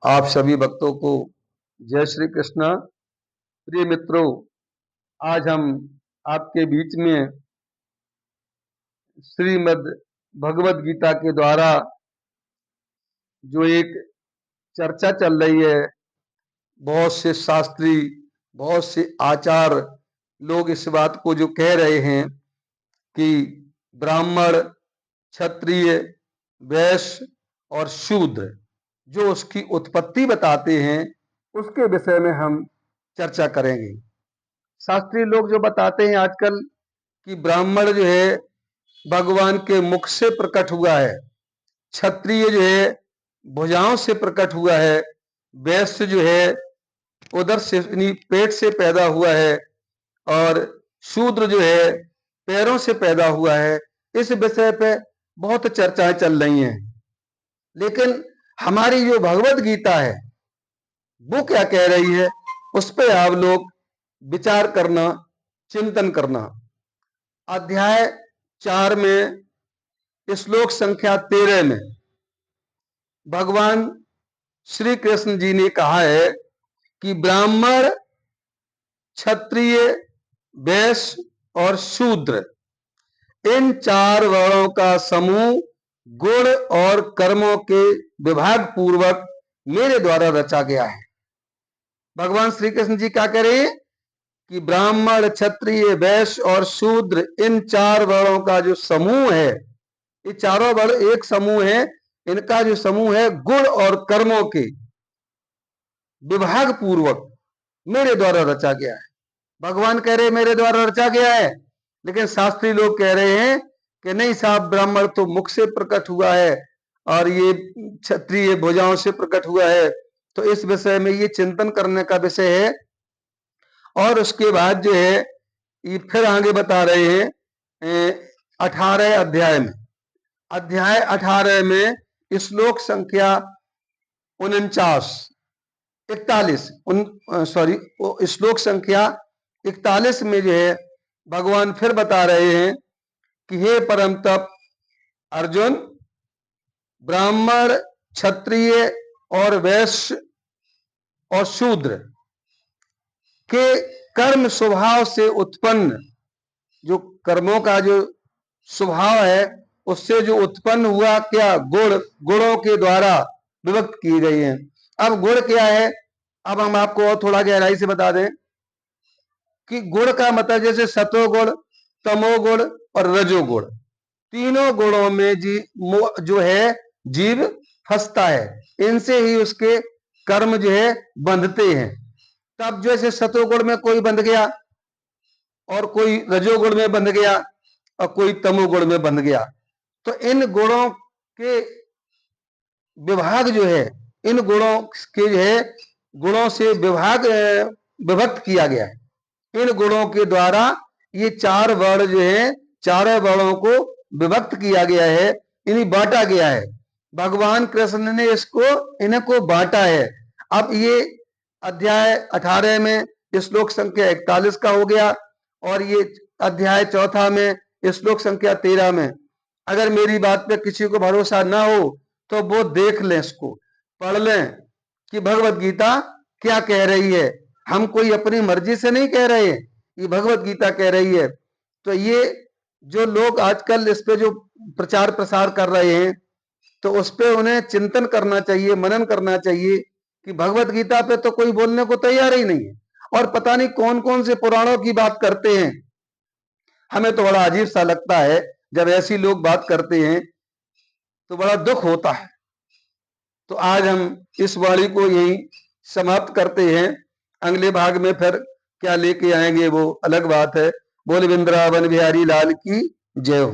आप सभी भक्तों को जय श्री कृष्ण। प्रिय मित्रों, आज हम आपके बीच में श्रीमद् भगवद गीता के द्वारा जो एक चर्चा चल रही है, बहुत से शास्त्री, बहुत से आचार लोग इस बात को जो कह रहे हैं कि ब्राह्मण, क्षत्रिय, वैश्य और शूद्र जो उसकी उत्पत्ति बताते हैं, उसके विषय में हम चर्चा करेंगे। शास्त्रीय लोग जो बताते हैं आजकल कि ब्राह्मण जो है भगवान के मुख से प्रकट हुआ है, क्षत्रिय जो है भुजाओं से प्रकट हुआ है, वैश्य जो है उधर से पेट से पैदा हुआ है और शूद्र जो है पैरों से पैदा हुआ है। इस विषय पे बहुत चर्चाएं चल रही हैं, लेकिन हमारी जो भगवत गीता है वो क्या कह रही है, उस पे आप लोग विचार करना, चिंतन करना। अध्याय 4 में श्लोक संख्या 13 में भगवान श्री कृष्ण जी ने कहा है कि ब्राह्मण, क्षत्रिय, वैश्य और शूद्र इन 4 वर्णों का समूह गुण और कर्मों के विभाग पूर्वक मेरे द्वारा रचा गया है। भगवान श्री कृष्ण जी क्या कह रहे हैं कि ब्राह्मण, क्षत्रिय, वैश्य और शूद्र इन 4 वर्णों का जो समूह है, ये चारों वर्ण एक समूह है, इनका जो समूह है गुण और कर्मों के विभाग पूर्वक मेरे द्वारा रचा गया है। भगवान कह रहे मेरे द्वारा रचा गया है, लेकिन शास्त्री लोग कह रहे हैं कि नहीं साहब, ब्राह्मण तो मुख से प्रकट हुआ है और ये क्षत्रिय भुजाओं से प्रकट हुआ है। तो इस विषय में ये चिंतन करने का विषय है। और उसके बाद जो है ये फिर आगे बता रहे हैं 18 अध्याय में, अध्याय 18 में श्लोक संख्या 41 श्लोक संख्या 41 में जो है भगवान फिर बता रहे हैं कि हे परम तप अर्जुन, ब्राह्मण, क्षत्रिय और वैश्य और शूद्र के कर्म स्वभाव से उत्पन्न, जो कर्मों का जो स्वभाव है उससे जो उत्पन्न हुआ क्या गुणों के द्वारा विभक्त किए गए हैं। अब गुण क्या है, अब हम आपको और थोड़ा गहराई से बता दें कि गुण का मतलब जैसे सतोगुण, तमोगुण और रजोगुण, तीनों गुणों में जो है जीव फंसता है, इनसे ही उसके कर्म जो है बंधते हैं। तब जैसे सतोगुण में कोई बंध गया और कोई रजोगुण में बंध गया और कोई तमोगुण में बंध गया, तो इन गुणों के विभाग जो है, इन गुणों के जो है गुणों से विभक्त किया गया है। इन गुणों के द्वारा ये 4 वर्ण जो है, चारों वर्णों को विभक्त किया गया है, इन्हें बांटा गया है। भगवान कृष्ण ने इनको बांटा है। अब ये अध्याय 18 में श्लोक संख्या 41 का हो गया और ये अध्याय 4 में श्लोक संख्या 13 में। अगर मेरी बात पे किसी को भरोसा ना हो तो वो देख लें, इसको पढ़ लें कि भगवत गीता क्या कह रही है। हम कोई अपनी मर्जी से नहीं कह रहे, ये भगवत गीता कह रही है। तो ये जो लोग आजकल इस पे जो प्रचार प्रसार कर रहे हैं, तो उस पे उन्हें चिंतन करना चाहिए, मनन करना चाहिए कि भगवत गीता पे तो कोई बोलने को तैयार ही नहीं है और पता नहीं कौन कौन से पुराणों की बात करते हैं। हमें तो बड़ा अजीब सा लगता है जब ऐसी लोग बात करते हैं, तो बड़ा दुख होता है। तो आज हम इस वाणी को यही समाप्त करते हैं। अगले भाग में फिर क्या लेके आएंगे वो अलग बात है। बोल वृंदावन बिहारी लाल की जय हो।